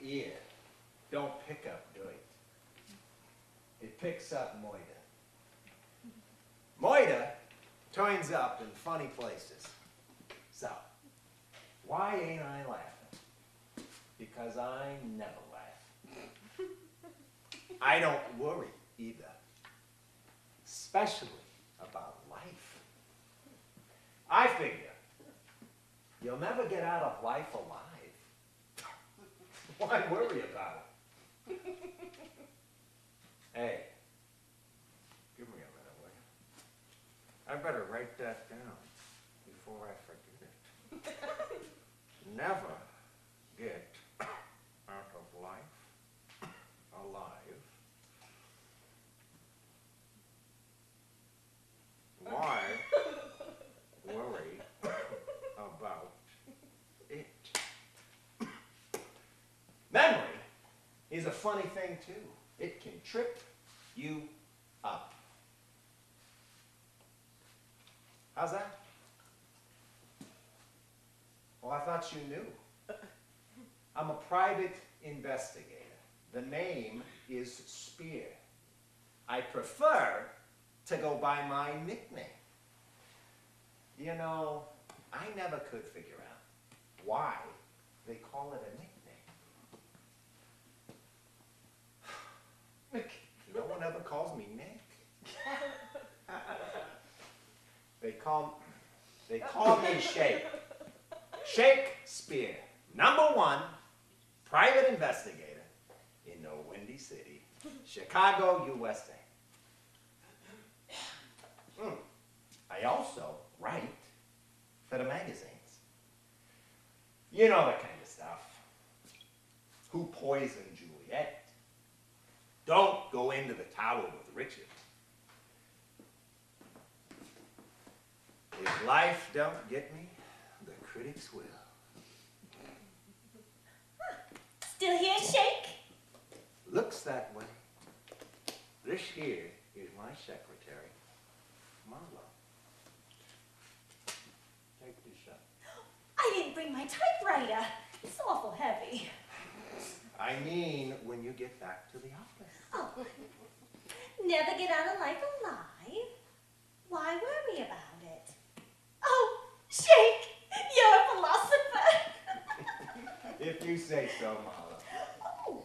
ear don't pick up dirt. It picks up moida. Moida turns up in funny places. So, why ain't I laughing? Because I never laugh. I don't worry either, especially about life. I figure you'll never get out of life alive. Why worry about it? Hey, give me a minute, will you? I better write that down before I forget it. Never get out of life alive. Why worry about it? Memory is a funny thing, too. It can trip you up. How's that? Well, I thought you knew. I'm a private investigator. The name is Spear. I prefer to go by my nickname. You know, I never could figure out why they call it a nickname. No one ever calls me Nick. They call me Shake. Shakespeare, #1 private investigator in the Windy City, Chicago, USA. I also write for the magazines. You know the kind of stuff. Who poisoned Juliet? Don't go into the tower with Richard. If life don't get me, the critics will. Still here, Shake? Looks that way. This here is my secretary, Marlo. Take this up. I didn't bring my typewriter. It's awful heavy. I mean, when you get back to the office. Oh, never get out of life alive? Why worry about it? Oh, Shake, you're a philosopher. If you say so, Marlo. Oh,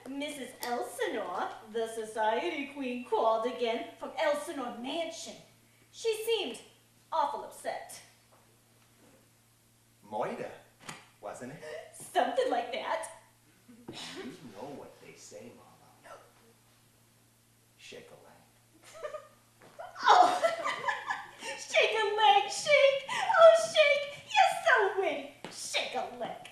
Mrs. Elsinore, the society queen, called again from Elsinore Mansion. She seemed awful upset. Moida, wasn't it? Something like that. You know what they say, Marlo. Shake a leg. Oh, shake a leg, Shake. Oh, Shake, you're so witty. Shake a leg.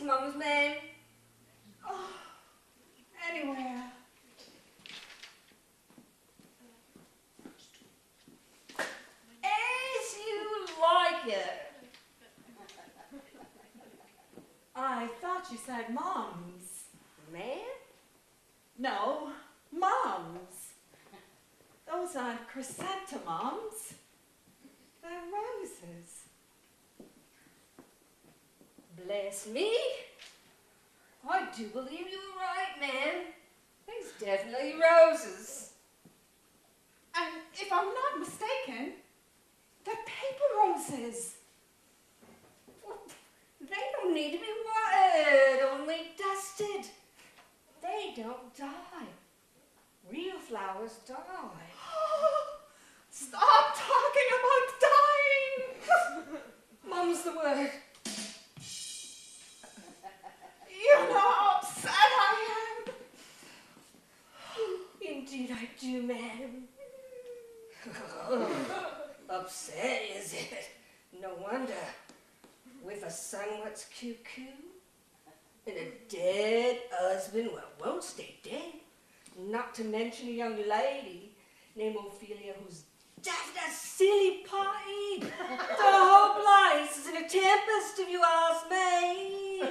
Mum's man? Oh, anywhere. As you like it. I thought you said mums. Man? No, mums. Those aren't chrysanthemums. They're roses. Bless me. I do believe you were right, man. There's definitely roses. And if I'm not mistaken, they're paper roses. They don't need to be watered, only dusted. They don't die. Real flowers die. Stop talking about dying! Mum's the word. You know how upset I am. Indeed I do, madam. Upset, is it? No wonder. With a son what's cuckoo, and a dead husband what won't stay dead. Not to mention a young lady named Ophelia who's daft a silly party. The whole place is in a tempest, if you ask me.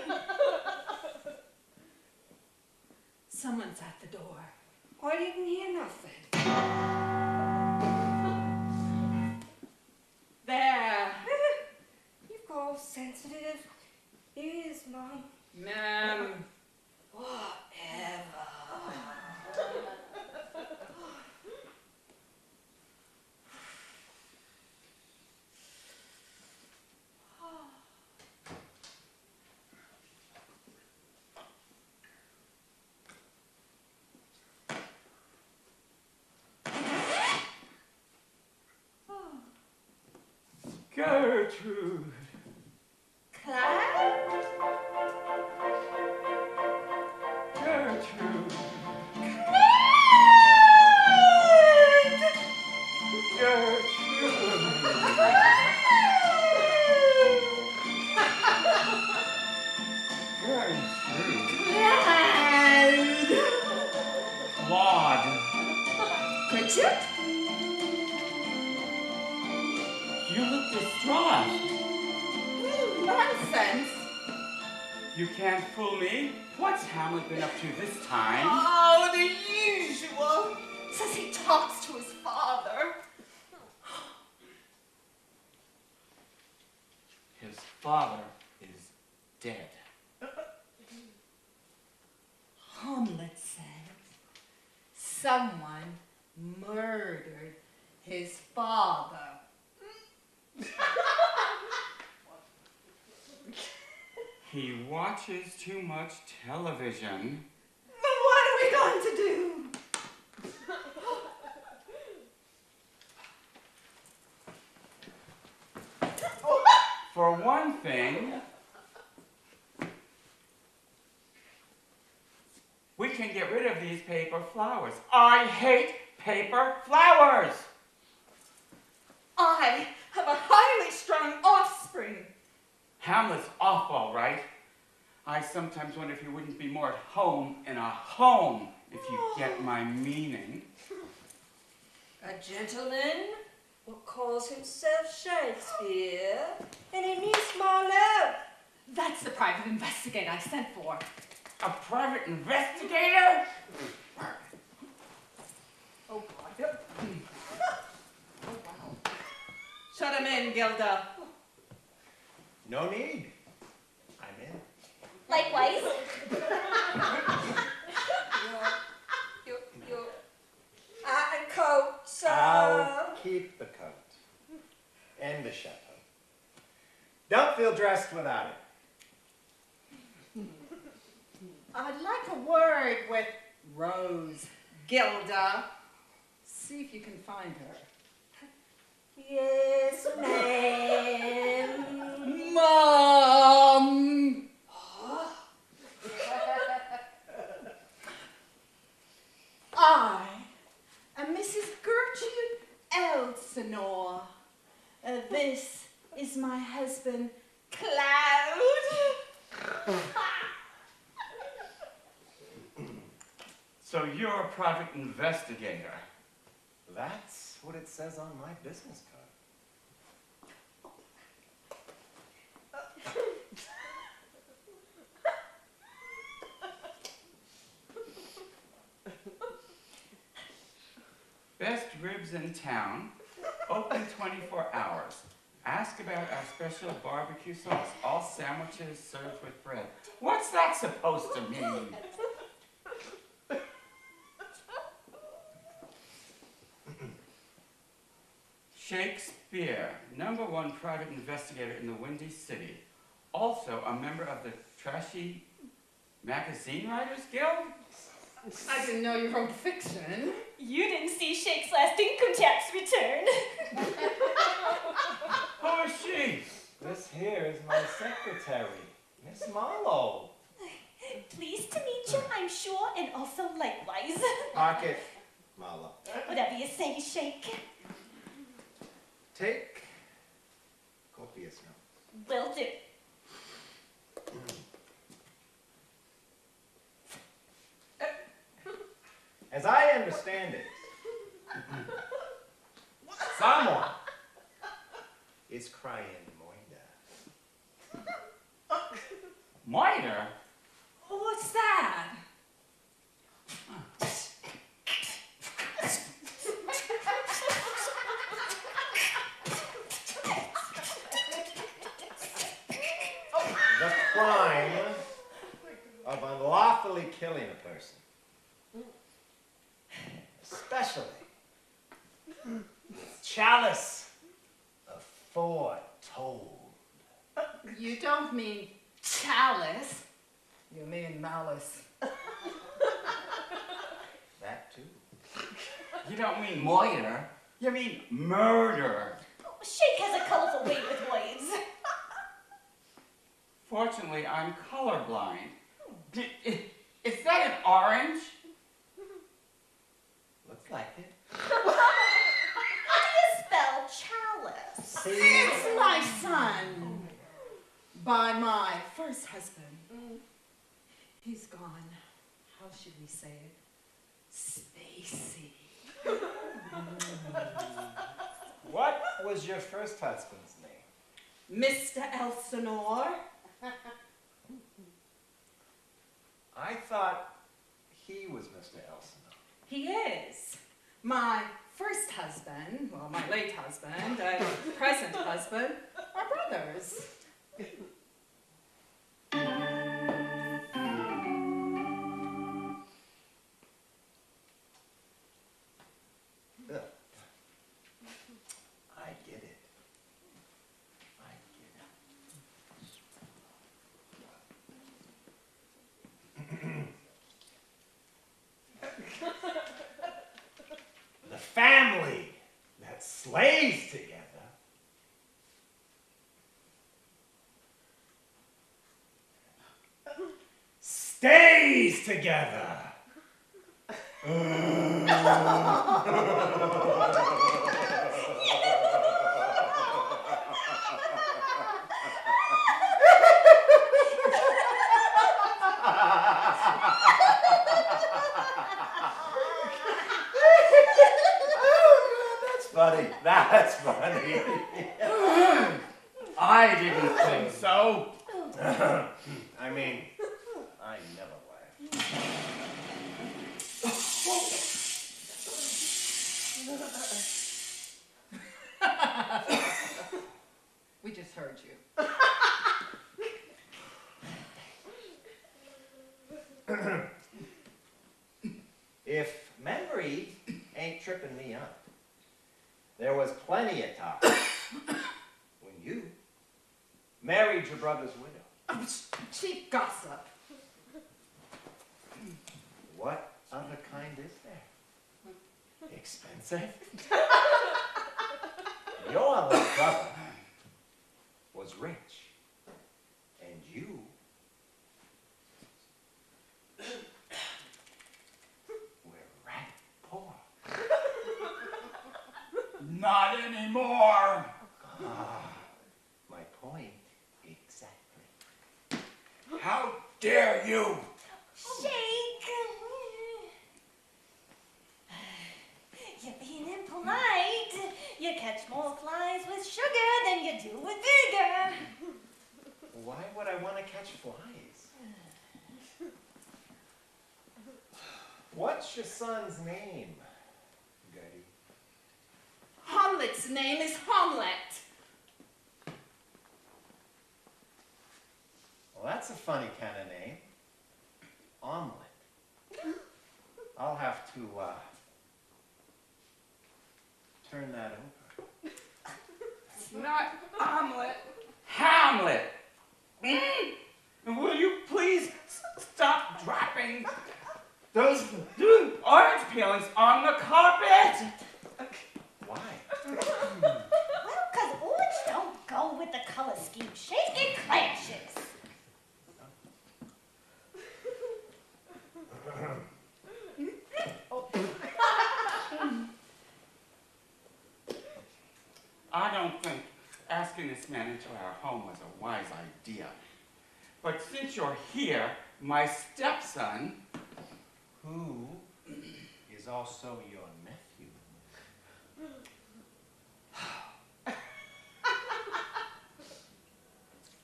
Someone's at the door. I didn't hear nothing. There. You've got sensitive ears, Mom. Ma'am. Whatever. Gertrude. Clyde? Gertrude. Gertrude. Gertrude. Claude. Richard? You look distraught. Nonsense. You can't fool me. What's Hamlet been up to this time? Oh, the usual. Says he talks to his father. His father is dead. Omelet says someone murdered his father. He watches too much television. Then what are we going to do? For one thing, we can get rid of these paper flowers. I hate paper flowers! I have a highly strung offspring. Hamlet's off all right. I sometimes wonder if you wouldn't be more at home in a home, if you get my meaning. A gentleman what calls himself Shakespeare, and he needs my love. That's the private investigator I sent for. A private investigator? Oh, God. Oh, wow. Shut him in, Gilda. No need. I'm in. Likewise. Your hat and coat, sir. I'll keep the coat and the chapeau. Don't feel dressed without it. I'd like a word with Rose. Gilda. See if you can find her. Yes, ma'am. Mom! I am Mrs. Gertrude Elsinore. This is my husband, Cloud. So you're a private investigator. That's what it says on my business card. Best ribs in town. Open 24 hours. Ask about our special barbecue sauce. All sandwiches served with bread. What's that supposed to mean? Shakespeare, #1 private investigator in the Windy City. Also a member of the Trashy Magazine Writers Guild? I didn't know you wrote fiction. You didn't see Shake's last income tax return. Who is she? This here is my secretary, Miss Marlowe. Pleased to meet you, I'm sure, and also likewise. Pocket, Marlowe. Whatever you say, Shake. Take copious notes. Will do. As I understand it, someone is crying moida. Moiter? What's that? The crime of unlawfully killing a person. Especially chalice of foretold. You don't mean chalice. You mean malice. That too. You don't mean moiter. You mean murder. Shake has a colorful way with words. Fortunately, I'm colorblind. Is that an orange? Looks like it. How do you spell chalice? It's my son. By my first husband. He's gone. How should we say it? Spacey. What was your first husband's name? Mr. Elsinore. I thought he was Mr. Elsinore. He is. My first husband, well, my late husband, and present husband are brothers. Ugh. I get it. I get it. The family that slays together stays together. Funny. That's funny. I didn't think so. I mean, I never laugh. We just heard you. If memory ain't tripping me up, there was plenty of talk when you married your brother's widow. Cheap gossip. What other kind is there? Expensive? Your little brother was rich, and you were rat poor. Not anymore. Ah, my point exactly. How dare you? Shake. You're being impolite. You catch more flies with sugar than you do with vinegar. Why would I want to catch flies? What's your son's name, Gertie? Hamlet's name is Hamlet. Well, that's a funny kind of name. Omelet. I'll have to, turn that over. It's not omelet. Hamlet. Will you please stop dropping those orange peelings on the carpet? Why? Well, because orange don't go with the color scheme. Shake, it clashes. I this man into our home was a wise idea. But since you're here, my stepson, Who is also your nephew?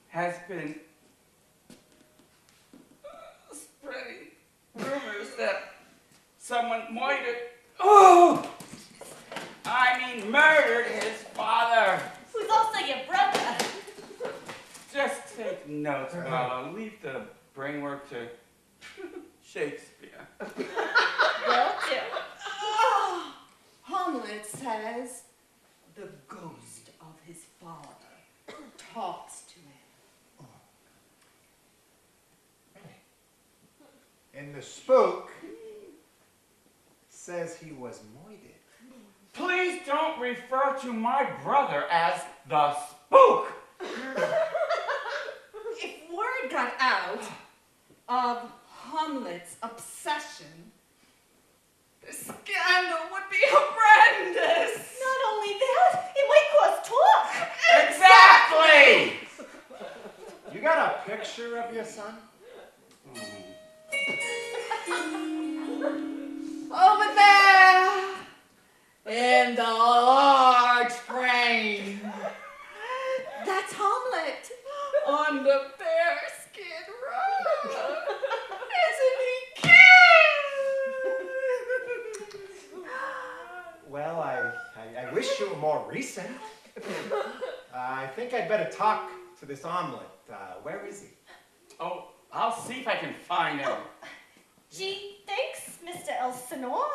has been spreading rumors that someone murdered his father. Who's also your brother. Just take notes while I'll leave the brain work to Shakespeare. Will do. Omelet says the ghost of his father talks to him. And the spook says he was moided. Please don't refer to my brother as the spook. If word got out of Omelet's obsession, the scandal would be horrendous. Not only that, it might cause talk. Exactly! You got a picture of your son? Over there, in the large frame. That's Omelet on the bearskin rug. Isn't he cute? Well, I wish you were more recent. I think I'd better talk to this Omelet. Where is he? Oh, I'll see if I can find him. Gee, thanks, Mr. Elsinore.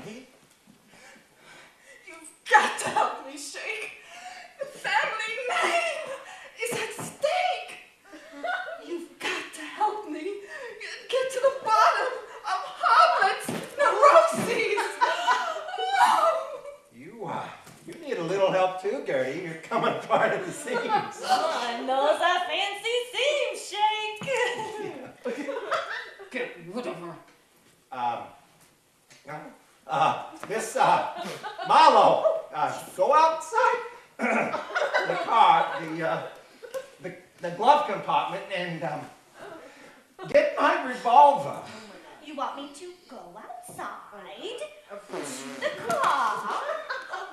Hey? You've got to help me, Shake. The family name is at stake. You've got to help me get to the bottom of Omelet's neuroses. You need a little help too, Gertie. You're coming apart at the seams. Oh, knows a fancy seam shake. Get rid of her. Miss Marlowe, go outside the car, the glove compartment, and get my revolver. You want me to go outside, the car,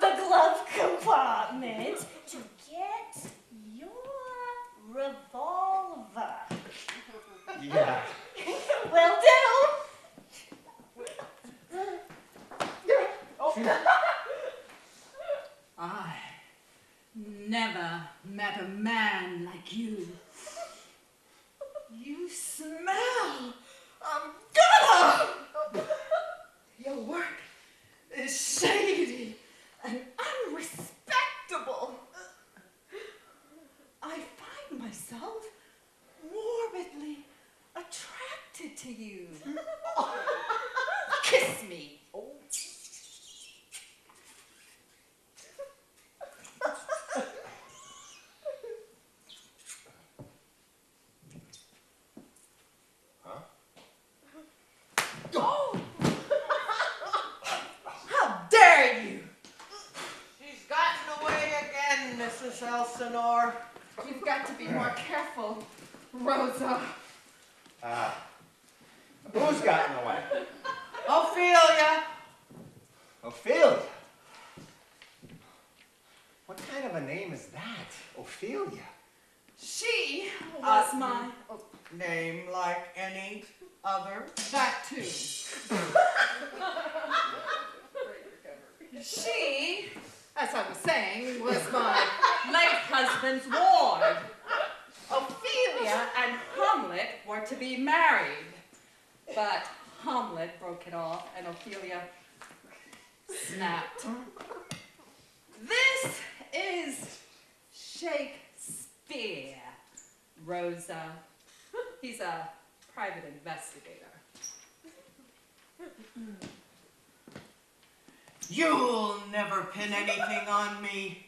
the glove compartment, to get your revolver? Yeah. Will do. I never met a man like you. You smell of gutter. Your work is shady and unrespectable. I find myself morbidly attracted to you. Kiss me. How dare you! She's gotten away again, Mrs. Elsinore. You've got to be more careful, Rosa. Who's gotten away? Ophelia. Ophelia. What kind of a name is that? Ophelia. She was my... Name like any other. That too. She, as I was saying, was my late husband's ward. Ophelia and Omelet were to be married, but Omelet broke it off and Ophelia snapped. This is Shakespeare, Rosa. He's a private investigator. You'll never pin anything on me.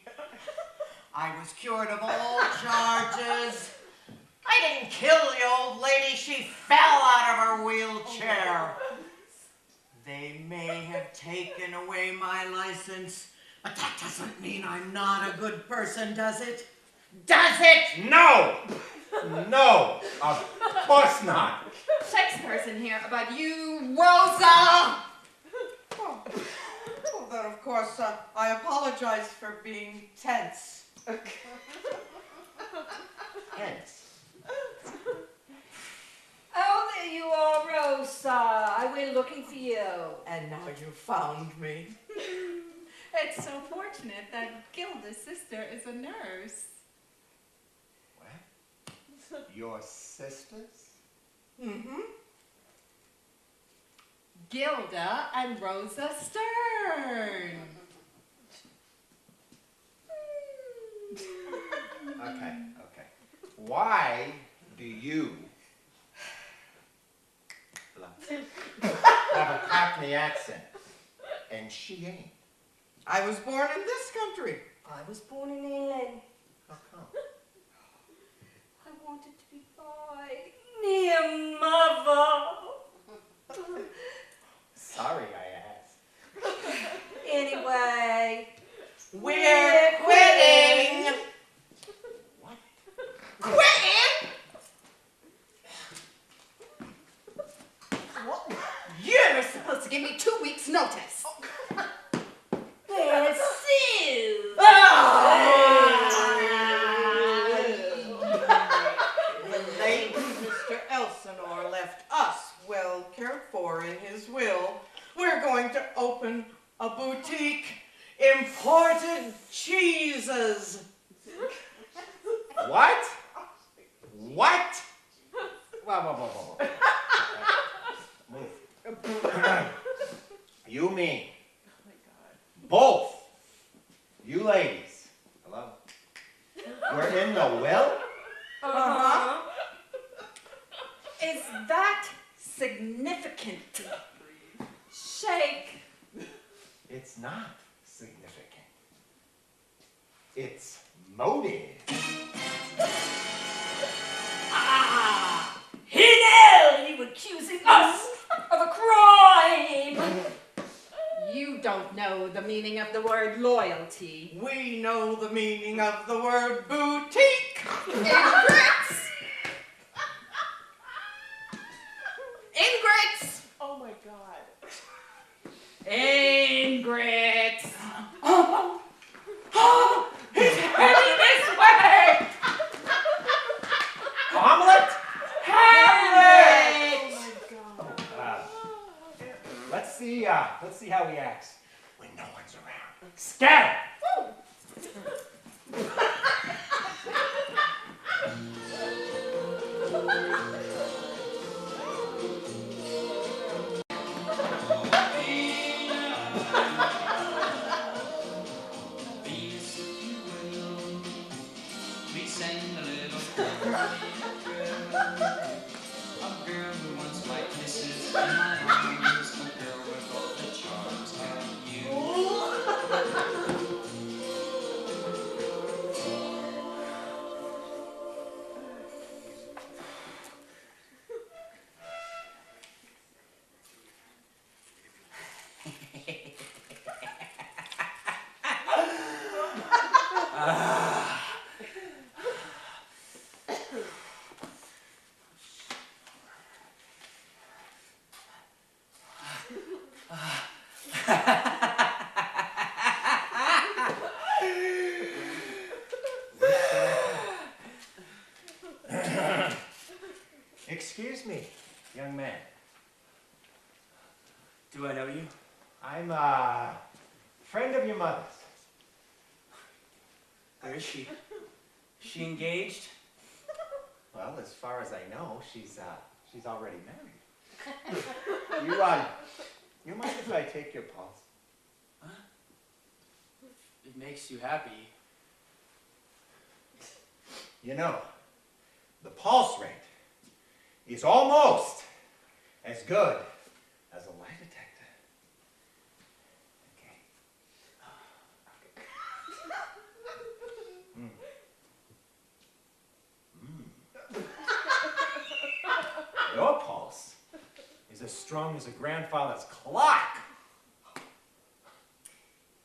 I was cured of all charges. I didn't kill the old lady. She fell out of her wheelchair. They may have taken away my license, but that doesn't mean I'm not a good person, does it? Does it? No! No, of course not. Shakespeare's in here about you, Rosa! Oh, then of course, I apologize for being tense. Hence, Oh, there you are, Rosa. I went looking for you. And now you found me. It's so fortunate that Gilda's sister is a nurse. what? Your sisters? Mm-hmm. Gilda and Rosa Stern. Okay. Why do you have a Cockney accent and she ain't? I was born in this country. I was born in England. How come? I wanted to be by near mother. Sorry I asked. Anyway, We're quitting. What? Quitting? You're supposed to give me 2 weeks' notice. there's Sue. The late Mr. Elsinore left us well cared for in his will. We're going to open a boutique, imported cheeses. What? What? Whoa. Move. You mean both you ladies, hello, were in the will? Uh-huh. Is that significant? Shake. It's not significant. It's motive. He knew you accusing us of a crime. You don't know the meaning of the word loyalty. We know the meaning of the word boutique. Ingrats! Ingrats! Oh my God. Ingrats! He's heading this way! Omelet? Hamlet! Let's see how he acts when no one's around. Scatter! We send a little girl, a girl who wants my kisses in my arms, a girl with all the charms of you. Excuse me, young man. Do I know you? I'm a friend of your mother's. Where is she? Is she engaged? Well, as far as I know, she's already married. You mind if I take your pulse? Huh? It makes you happy. You know, the pulse rate is almost as good as a lie detector. Okay. Mm. strong as a grandfather's clock.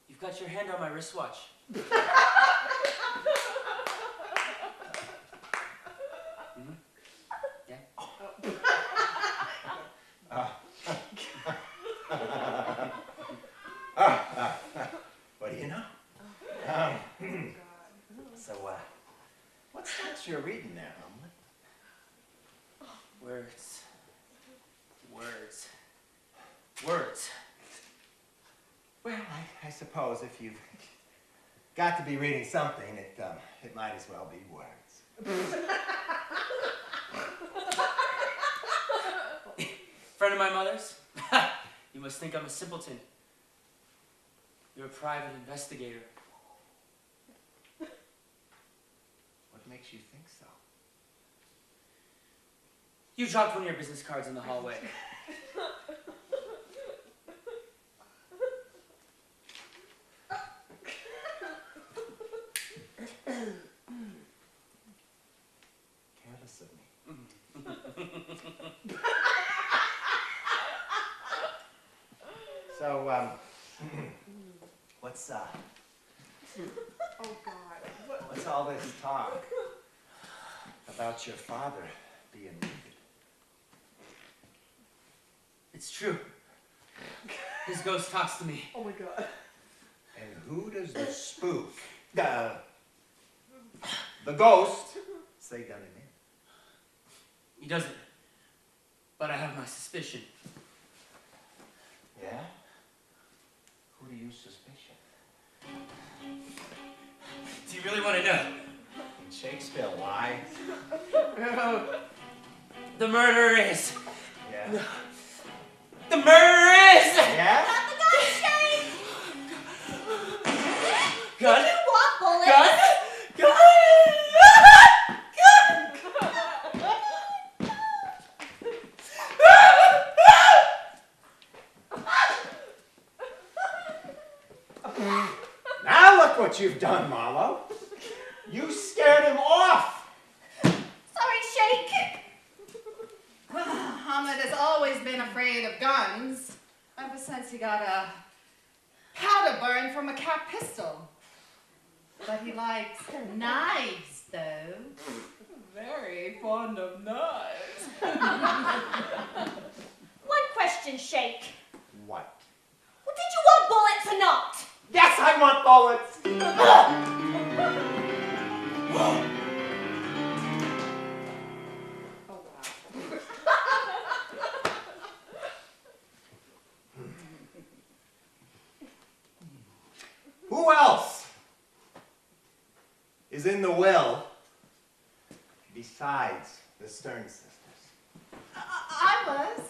You've got your hand on my wristwatch. Yeah? What do you know? So, what's that you're reading there, Omelet? Words. Words. Words. Well, I suppose if you've got to be reading something, it might as well be words. Friend of my mother's? You must think I'm a simpleton. You're a private investigator. What makes you think so? You dropped one of your business cards in the hallway. Careless of me. So, what's Oh, God. what's all this talk about your father being wounded? It's true. His ghost talks to me. Oh, my God. And who does the spook, the ghost, say done him in? He doesn't. But I have my suspicion. Yeah? Who do you suspicion? Do you really want to know? In Shakespeare, why? The murderer is. Yeah. The murderer is! Yeah? Got the gun, Shane! Gun? You want bullets? Gun? Gun? Now look what you've done, Marlowe. You scared him off. Sorry, Shake. Omelet has always been afraid of guns, ever since he got a powder burn from a cap pistol. But he likes knives, though. Very fond of knives. One question, Shake. What? Well, did you want bullets or not? Yes, I want bullets. Oh, wow. Who else is in the will besides the Stern sisters? I was.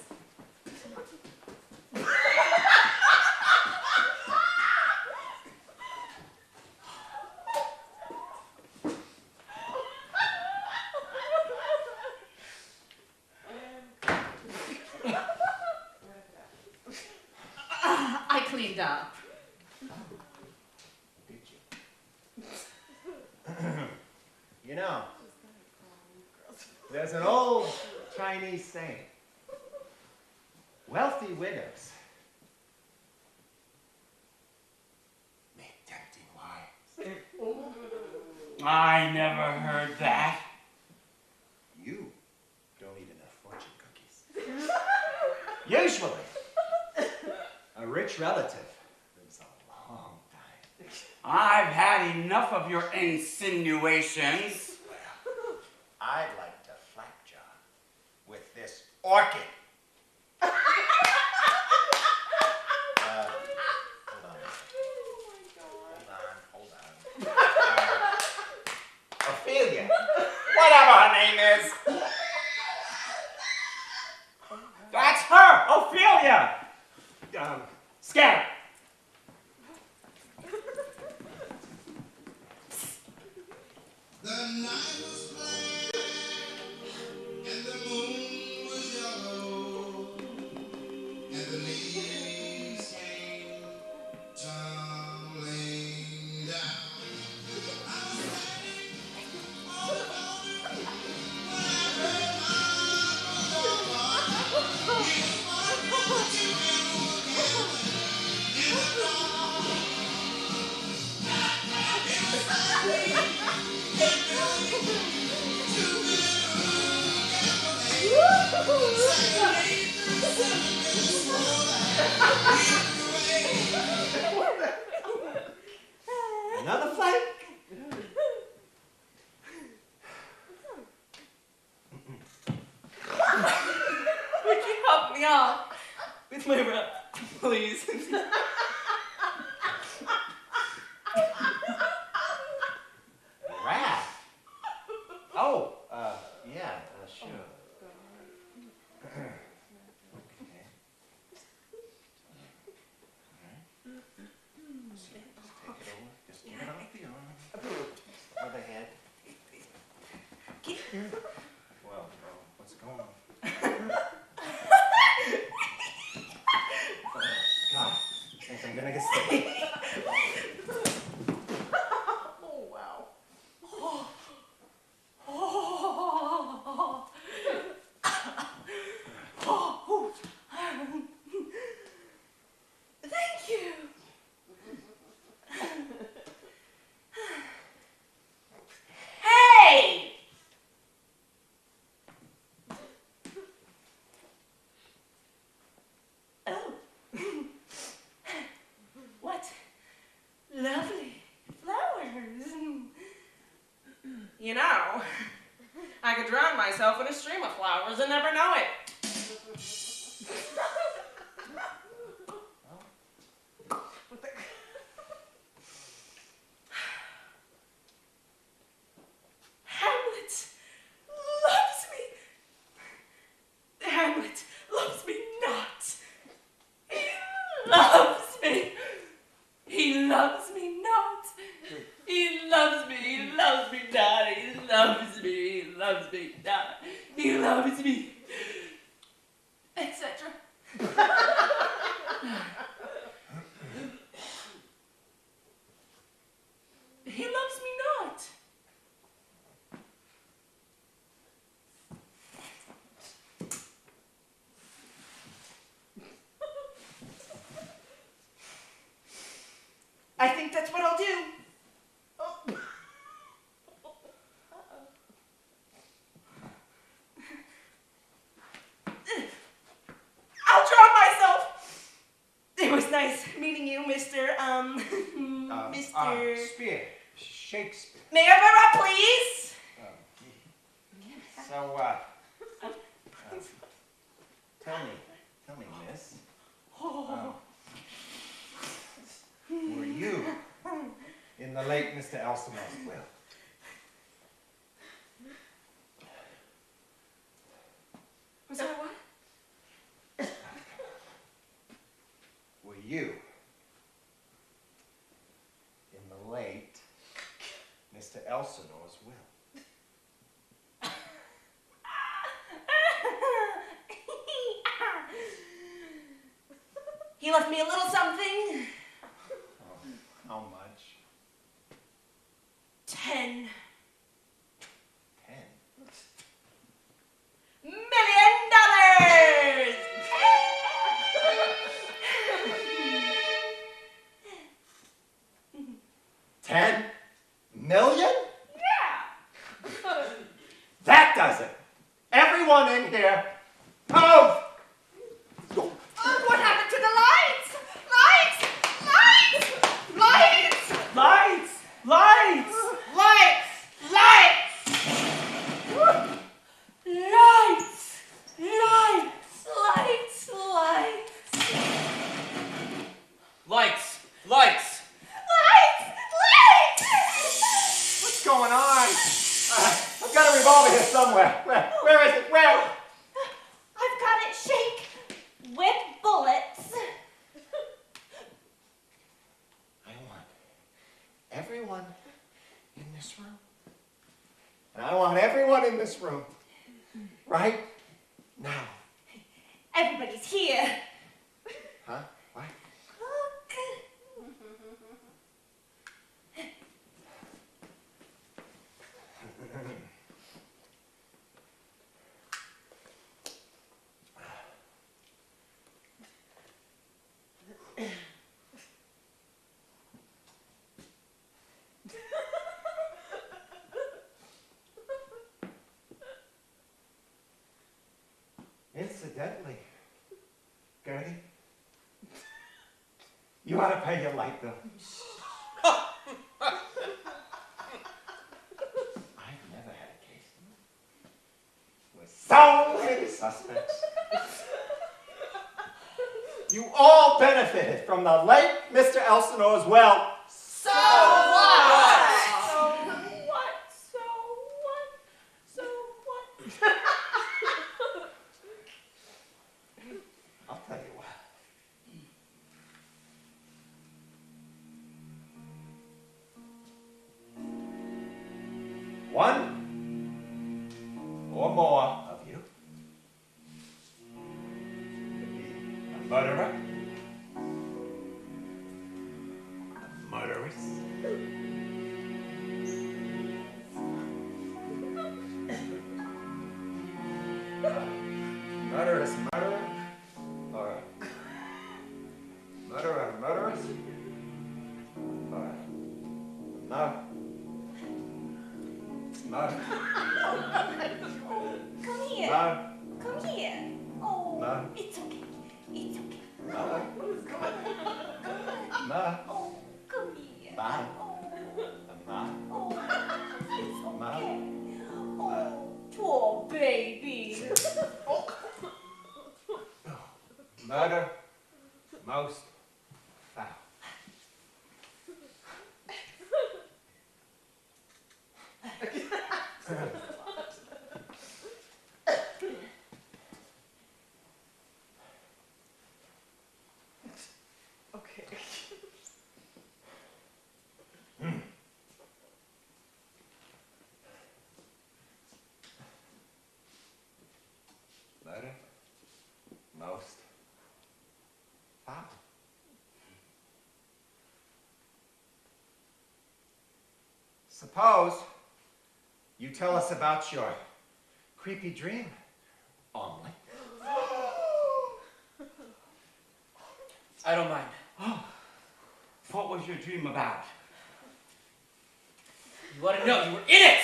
I cleaned up. Did you? You know, there's an old Chinese saying, wealthy widows make tempting wives. I never heard that. You don't eat enough fortune cookies. Usually, a rich relative lives a long time. I've had enough of your insinuations. I'd like to flapjaw with this orchid. Hold on. Hold on. Ophelia, whatever her name is. That's her, Ophelia. Scatter. The night was black and the moon was yellow and the leaves came tumbling down. I was standing on the corner when I heard my brother cry. He was my Another fight? Would you help me out with my rep, please? Rat? Oh, yeah, sure. Okay. Just take it over. Just get it off the arm. Other head. Well, what's going on? God, I think I'm gonna get sick. Oh, wow. Thank you. Hey! Oh. What lovely flowers. You know, I could drown myself in a stream of flowers and never know it. Hamlet loves me. Hamlet loves me not. He loves me. He loves me not. He loves me. He loves me not. He loves me. He loves me not. He loves me. Etc. He loves me not. I think that's what I'll do. Oh. I'll drown myself. It was nice meeting you, Mr. Mr. Spear. Shakespeare. May I borrow, please? So, tell me, miss. Were you in the late Mr. Elsinore's will? Was that what? Were you in the late Mr. Elsinore's will? He left me a little something. How much? 10 10. million. $10 million? Yeah. That does it. Everyone in here, move! What happened to the lights? Lights! Lights! Lights! Lights! Lights! Lights! Lights! Lights! Lights! Lights! Lights! Lights! Lights! What's going on? I've got a revolver here somewhere. Where is it? Where? I've got it, Shake, with bullets. I want everyone in this room. And I want everyone in this room right now. Everybody's here. Huh? What? Look. how you like them. I've never had a case with so many suspects. You all benefited from the late Mr. Elsinore's will. So what? I'll tell you what. One or more of you could be a murderer, a murderess, murderous murderer, or a murderer murderess, or no. No. Come here. No. Come here. Oh, No. it's okay. It's okay. No. No. Oh, come here. Bye. Oh, No. oh, it's No. okay. Oh, poor baby. Murder most foul. Okay. Murder most foul. Suppose you tell us about your creepy dream, Omelet. I don't mind. What was your dream about? You want to know? You were in it!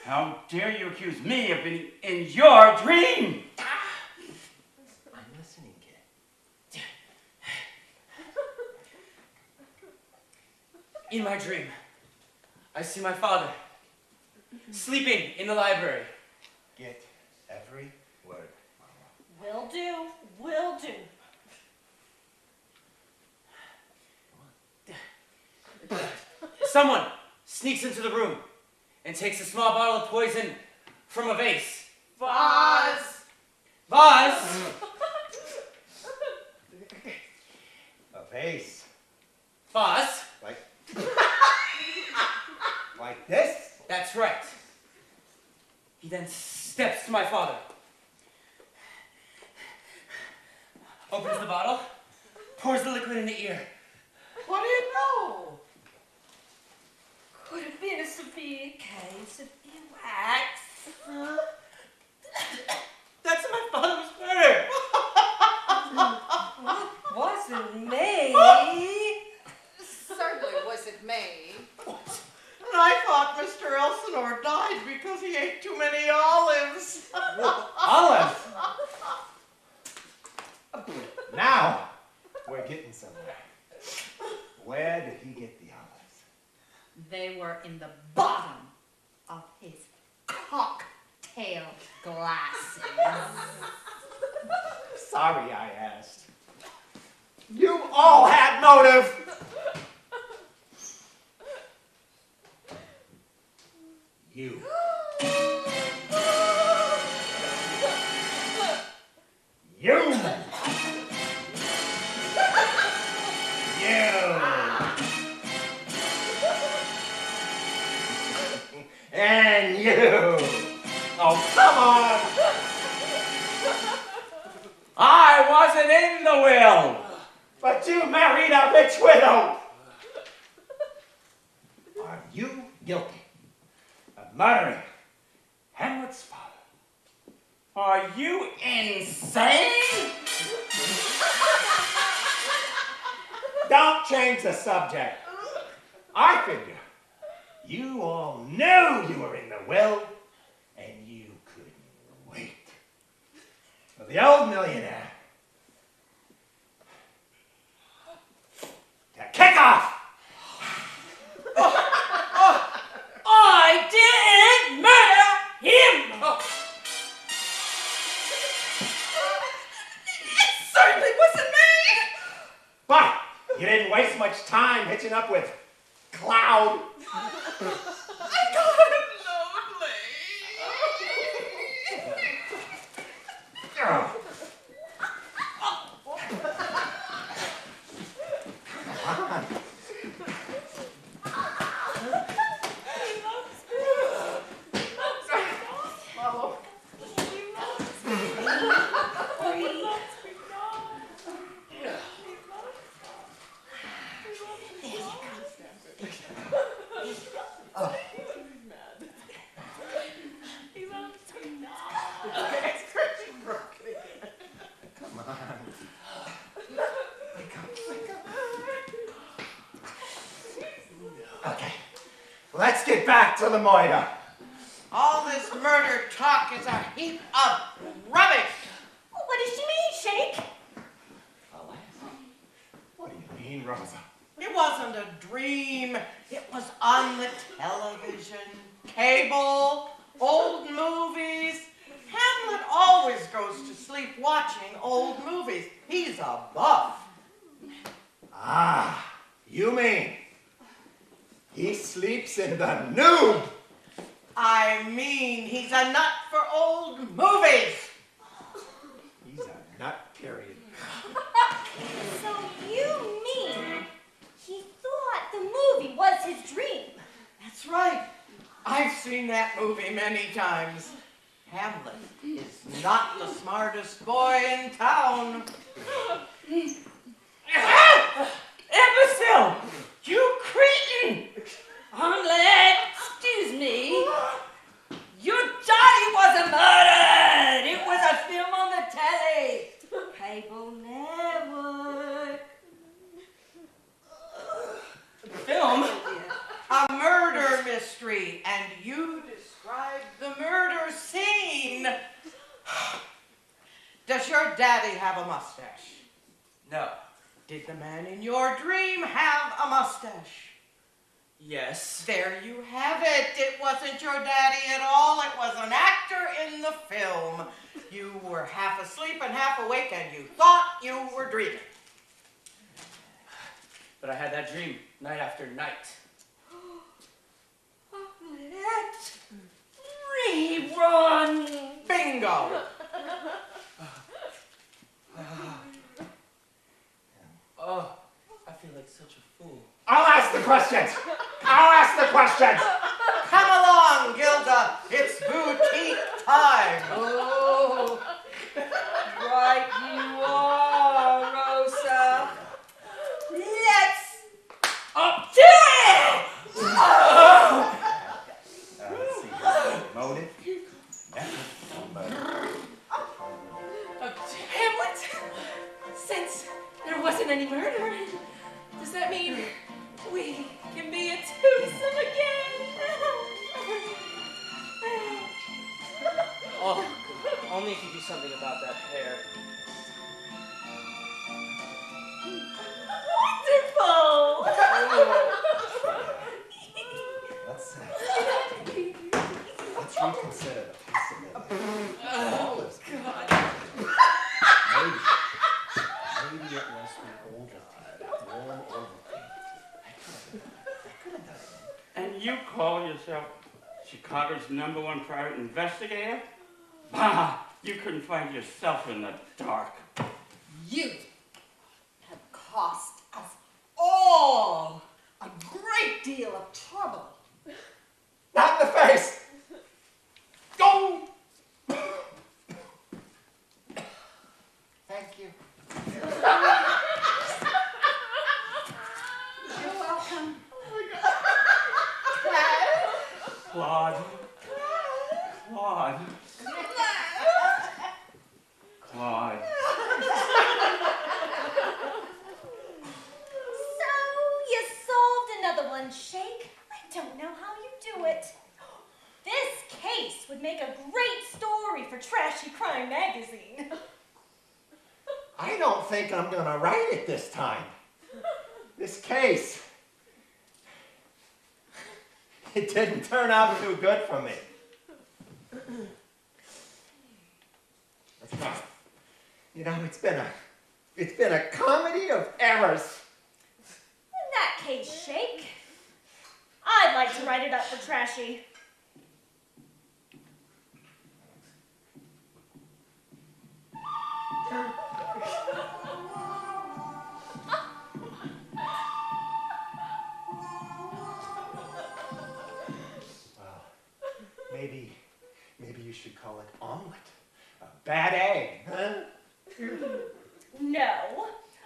How dare you accuse me of being in your dream? I'm listening, kid. In my dream, I see my father sleeping in the library. Get every word. Will do. Will do. Someone sneaks into the room and takes a small bottle of poison from a vase. Vase. Vase? A vase. Vase? Like, like this? That's right. He then steps to my father, opens the bottle, pours the liquid in the ear. What do you know? Could have been a severe case of earwax. That's my father was murdered. Wasn't me. Certainly wasn't me. And I thought Mr. Elsinore died because he ate too many olives. Olives! Now, we're getting somewhere. Where did he get the olives? They were in the bottom of his cocktail glasses. Sorry I asked. You all had motive! You. You! And you! Oh, come on! I wasn't in the will! But you married a rich widow! Are you guilty of murdering Hamlet's father? Are you insane? Don't change the subject. I figure you all knew you were in the will, and you couldn't wait for the old millionaire mind hitching up with Cloud? I got it lonely. Oh. Okay, let's get back to the moida. All this murder talk is a heap of rubbish. What does she mean, Shake? Alas, what do you mean, Rosa? It wasn't a dream. It was on the television, cable, old movies. Hamlet always goes to sleep watching old movies. He's a buff. Ah, you mean he sleeps in the nude? I mean, he's a nut for old movies. He's a nut, period. So you mean he thought the movie was his dream? That's right. I've seen that movie many times. Hamlet is not the smartest boy in town. Imbecile! You cretin! Omelet, excuse me. Your daddy wasn't murdered! It was a film on the telly. Cable network. Film? A murder mystery, and you described the murder scene. Does your daddy have a mustache? No. Did the man in your dream have a mustache? Yes. There you have it. It wasn't your daddy at all. It was an actor in the film. You were half asleep and half awake, and you thought you were dreaming. But I had that dream night after night. Omelet! Rerun! Bingo! Oh, I feel like such a fool. I'll ask the questions. I'll ask the questions. Come along, Gilda. It's boutique time. Oh, right you are, Rosa. Let's Up to it! Let's see. Motive? Method? Murder. Hamlet? Since there wasn't any murder, does that mean we can be a twosome again? Oh, only if you do something about that hair. Let's reconsider the possibility. Oh, God. Maybe it was the Ovaltine, that warm Ovaltine. I could have done it. And you call yourself Chicago's #1 private investigator? Bah! You couldn't find yourself in the dark. You have cost us all a great deal of trouble. Not in the face! Go! Thank you. You're welcome. Claude. Claude. Claude. So you solved another one, Shake. I don't know how you do it. This case would make a great story for Trashy Crime Magazine. I don't think I'm gonna write it this time. This case, it didn't turn out too good for me. You know, it's been a comedy of errors. that case, Shake, I'd like to write it up for Trashy. Well, maybe you should call it Omelet. A bad egg, huh? No,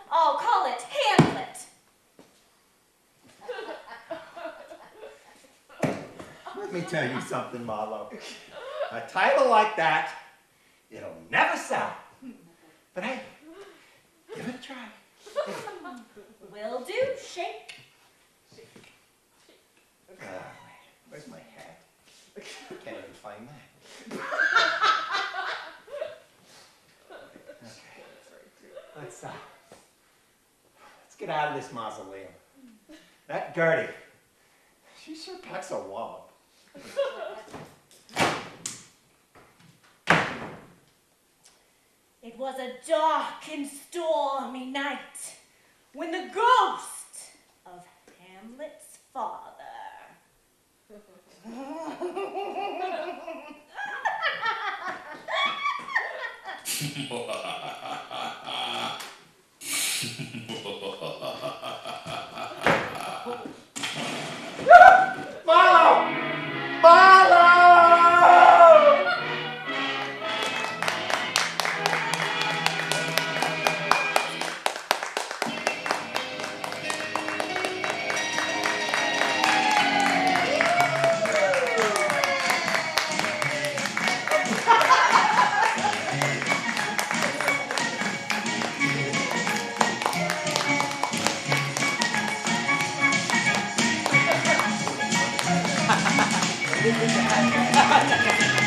I'll call it Hamlet. Let me tell you something, Marlo. A title like that, it'll never sell. But hey, give it a try. Will do, Shake. Where's my hat? Can't even find that. Okay. Let's get out of this mausoleum. That Gertie, she sure packs a wallop. It was a dark and stormy night when the ghost of Hamlet's father Marlo! Marlo! Ha ha ha!